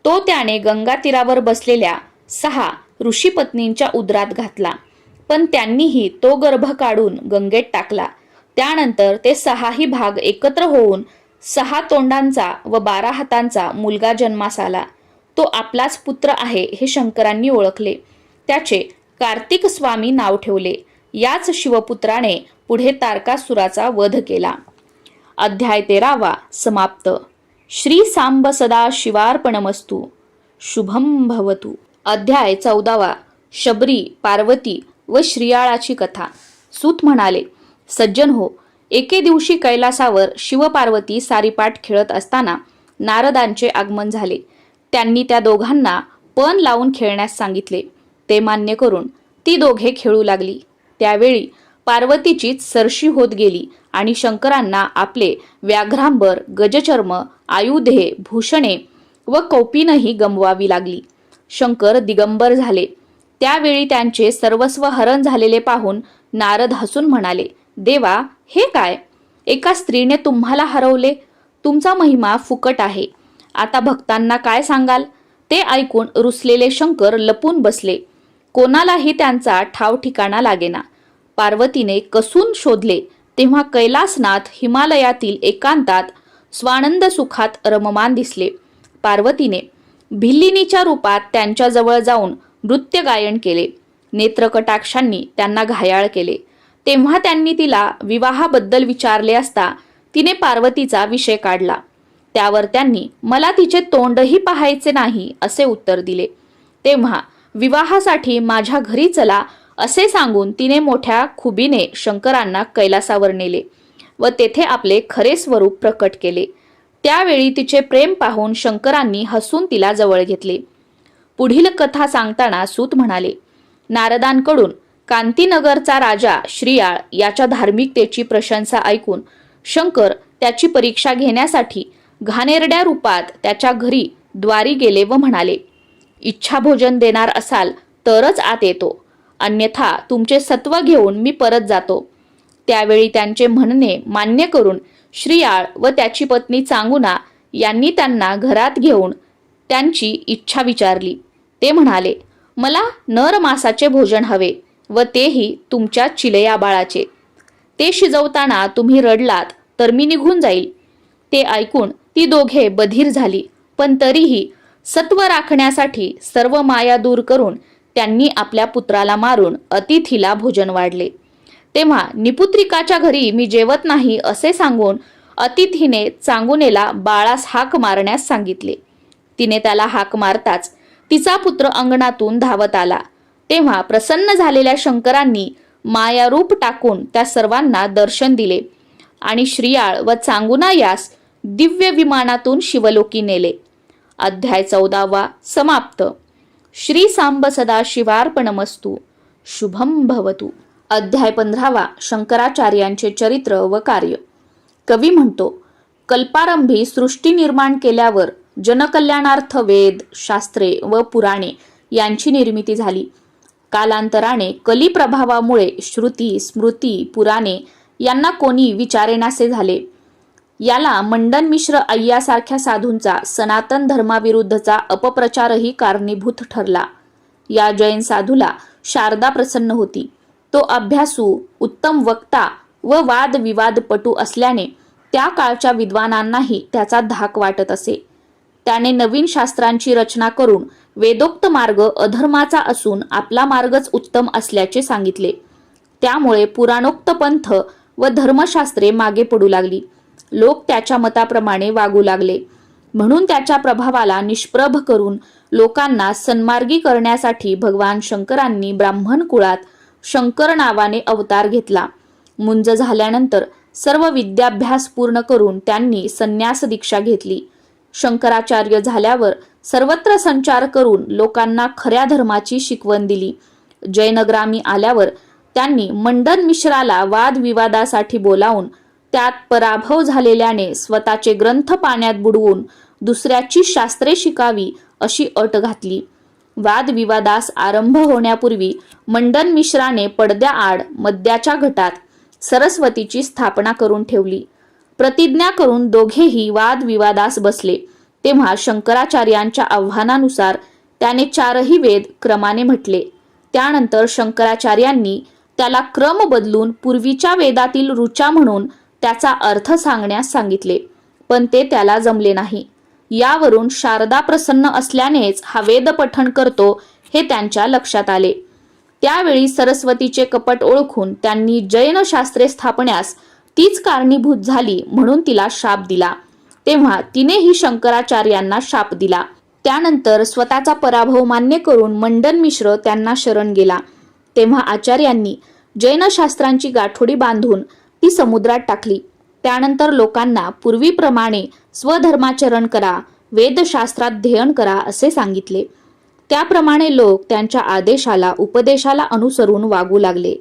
तो त्याने गंगा तीरावर बसलेल्या 6 ऋषीपत्नींच्या उदरात घातला, पण त्यांनीही तो गर्भ काढून गंगेत टाकला. त्यानंतर ते 6ही भाग एकत्र होऊन 6 तोंडांचा व 12 हातांचा मुलगा जन्मास आला. तो आपलाच पुत्र आहे हे शंकरांनी ओळखले. त्याचे कार्तिक स्वामी नाव ठेवले. याच शिवपुत्राने पुढे तारकासुराचा वध केला. अध्याय 13 समाप्त. श्री सांब सदा शिवार्पणमस्तु. शुभम भवतु. अध्याय 14 शबरी, पार्वती व श्रीयाळाची कथा. सूत म्हणाले, सज्जन हो, एके दिवशी कैलासावर शिवपार्वती सारीपाट खेळत असताना नारदांचे आगमन झाले. त्यांनी त्या दोघांना पण लावून खेळण्यास सांगितले. ते मान्य करून ती दोघे खेळू लागली. त्यावेळी पार्वतीचीच सरशी होत गेली आणि शंकरांना आपले व्याघ्रांबर, गजचर्म, आयुधे, भूषणे व कौपीनही गमवावी लागली. शंकर दिगंबर झाले. त्यावेळी त्यांचे सर्वस्व हरण झालेले पाहून नारद हसून म्हणाले, देवा, हे काय? एका स्त्रीने तुम्हाला हरवले. तुमचा महिमा फुकट आहे. आता भक्तांना काय सांगाल? ते ऐकून रुसलेले शंकर लपून बसले. कोणालाही त्यांचा ठाव ठिकाणा लागेना. पार्वतीने कसून शोधले तेव्हा कैलासनाथ हिमालयातील एकांतात स्वानंद सुखात रममान दिसले. पार्वतीने भिल्लिनीच्या रूपात त्यांच्या जवळ जाऊन नृत्य गायन केले. नेत्रकटाक्षांनी त्यांना घायाळ केले. तेव्हा त्यांनी तिला विवाहाबद्दल विचारले असता तिने पार्वतीचा विषय काढला. त्यावर त्यांनी मला तिचे तोंडही पाहायचे नाही असे उत्तर दिले. तेव्हा विवाहासाठी माझ्या घरी चला असे सांगून तिने मोठ्या खुबीने शंकरांना कैलासावर नेले व तेथे आपले खरे स्वरूप प्रकट केले. त्यावेळी तिचे प्रेम पाहून शंकरांनी हसून तिला जवळ घेतले. पुढील कथा सांगताना सूत म्हणाले, नारदांकडून कांतीनगरचा राजा श्रीयाळ याच्या धार्मिकतेची प्रशंसा ऐकून शंकर त्याची परीक्षा घेण्यासाठी घाणेरड्या रूपात त्याच्या घरी द्वारी गेले व म्हणाले, इच्छा भोजन देणार असाल तरच आत येतो, अन्यथा तुमचे सत्व घेऊन मी परत जातो. त्यावेळी त्यांचे म्हणणे मान्य करून श्रीयाळ व त्याची पत्नी चांगुना यांनी त्यांना घरात घेऊन त्यांची इच्छा विचारली. ते म्हणाले, मला नर मासाचे भोजन हवे व तेही तुमच्या चिलया बाळाचे. ते शिजवताना तुम्ही रडलात तर मी निघून जाईल. ते ऐकून ती दोघे बधीर झाली, पण तरीही सत्व राखण्यासाठी सर्व माया दूर करून त्यांनी आपल्या पुत्राला मारून अतिथीला भोजन वाढले. तेव्हा निपुत्रिकाच्या घरी मी जेवत नाही असे सांगून अतिथीने चांगुनेला बाळास हाक मारण्यास सांगितले. तिने त्याला हाक मारताच तिचा पुत्र अंगणातून धावत आला. तेव्हा प्रसन्न झालेल्या शंकरांनी मायारूप टाकून त्या सर्वांना दर्शन दिले आणि श्रीयाळ व चांगुना यास दिव्य विमानातून शिवलोकी नेले. अध्याय 14 समाप्त. श्री सांब सदा शिवार्पणमस्तु. शुभम भवतु. अध्याय 15 शंकराचार्यांचे चरित्र व कार्य. कवी म्हणतो, कल्पारंभी सृष्टी निर्माण केल्यावर जनकल्याणार्थ वेद, शास्त्रे व पुराणे यांची निर्मिती झाली. कालांतराने कली प्रभावामुळे श्रुती, स्मृती, पुराणे यांना कोणी विचारेनासे झाले. याला मंडन मिश्र अय्यासारख्या साधूंचा सनातन धर्माविरुद्धचा अपप्रचारही कारणीभूत ठरला. या जैन साधूला शारदा प्रसन्न होती. तो अभ्यासू, उत्तम वक्ता व वादविवादपटू असल्याने त्या काळच्या विद्वानांनाही त्याचा धाक वाटत असे. त्याने नवीन शास्त्रांची रचना करून वेदोक्त मार्ग अधर्माचा असून आपला मार्गच उत्तम असल्याचे सांगितले. त्यामुळे पुराणोक्त पंथ व धर्मशास्त्रे मागे पडू लागली. लोक त्याच्या मताप्रमाणे वागू लागले. म्हणून त्याच्या प्रभावाला निष्प्रभ करून लोकांना सन्मार्गी करण्यासाठी भगवान शंकरांनी ब्राह्मण कुळात शंकर नावाने अवतार घेतला. मुंज झाल्यानंतर सर्व विद्याभ्यास पूर्ण करून त्यांनी संन्यास दीक्षा घेतली. शंकराचार्य झाल्यावर सर्वत्र संचार करून लोकांना खऱ्या धर्माची शिकवण दिली. जयनग्रामी आल्यावर त्यांनी मंडन मिश्राला वादविवादासाठी बोलावून त्यात पराभव झालेल्याने स्वतःचे ग्रंथ पाण्यात बुडवून दुसऱ्याची शास्त्रे शिकावी अशी अट घातली. वादविवादास आरंभ होण्यापूर्वी मंडन मिश्राने पडद्याआड मद्याच्या घटात सरस्वतीची स्थापना करून ठेवली. प्रतिज्ञा करून दोघेही वादविवादास बसले. तेव्हा शंकराचार्यांच्या आव्हानानुसार त्याने 4ही वेद क्रमाने म्हटले. त्यानंतर शंकराचार्यांनी त्याला क्रम बदलून पूर्वीच्या वेदातील ऋचा म्हणून त्याचा अर्थ सांगण्यास सांगितले, पण ते त्याला जमले नाही. यावरून शारदा प्रसन्न असल्यानेच हा वेद पठण करतो हे त्यांच्या लक्षात आले. त्यावेळी सरस्वतीचे कपट ओळखून त्यांनी जैन शास्त्रे स्थापण्यास तीच कारणीभूत झाली म्हणून तिला शाप दिला. तेव्हा तिनेही शंकराचार्यांना शाप दिला. त्यानंतर स्वतःचा पराभव मान्य करून मंडन मिश्र त्यांना शरण गेला. तेव्हा आचार्यांनी जैन शास्त्रांची गाठोडी बांधून ती समुद्रात टाकली. त्यानंतर लोकांना पूर्वीप्रमाणे स्वधर्माचरण करा, वेदशास्त्राध्ययन करा असे सांगितले. त्याप्रमाणे लोक त्यांच्या आदेशाला उपदेशाला अनुसरून वागू लागले.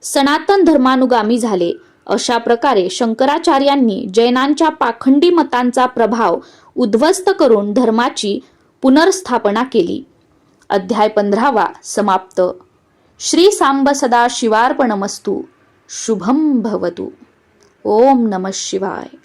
सनातन धर्मानुगामी झाले. अशा प्रकारे शंकराचार्यांनी जैनांच्या पाखंडी मतांचा प्रभाव उद्ध्वस्त करून धर्माची पुनर्स्थापना केली. अध्याय 15 समाप्त. श्री सांब सदा शिवार्पणमस्तु. शुभम भवतु. ओम नमः शिवाय.